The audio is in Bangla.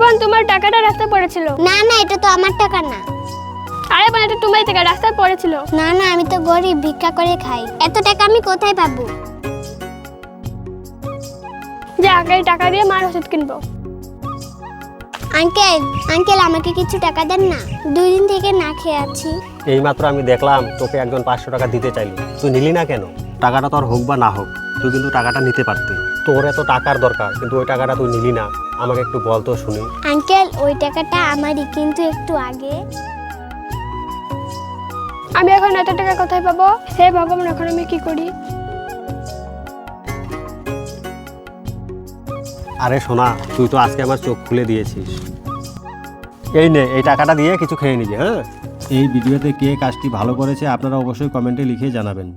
বোন তোমার টাকাটা রাস্তায় পড়েছিল। না না, এটা তো আমার টাকা না। আরে বোন, এটা তোমার টাকা, রাস্তায় পড়েছিল। না না, আমি তো গরিব, ভিক্ষা করে খাই। এত টাকা আমি কোথায় পাবো? যে আগে টাকা দিয়ে মার ওষুধ কিনবো। আঙ্কেল আঙ্কেল, আমাকে কিছু টাকা দেন না, 2 দিন থেকে না খেয়ে আছি। এইমাত্র আমি দেখলাম তোকে একজন 500 টাকা দিতে চাইলো, তুই নিলি না কেন? টাকাটা তোর হোক বা না হোক, তুই কিন্তু টাকাটা নিতে পারতি। তোর এত টাকার দরকার, কিন্তু ওই টাকাটা তুই নিলি না। আমাকে একটু বল তো শুনি। আঙ্কেল, ওই টাকাটা আমারই, কিন্তু একটু আগে। আমি এখন এত টাকা কোথায় পাবো? হে ভগবান, এখন আমি কি করি? আরে সোনা, তুই তো আজকে আমার চোখ খুলে দিয়েছিস। এই নে, এই টাকাটা দিয়ে কিছু খেয়ে নিবি। হ্যাঁ, এই ভিডিওতে কে কাজটি ভালো করেছে আপনারা অবশ্যই কমেন্টে লিখে জানাবেন।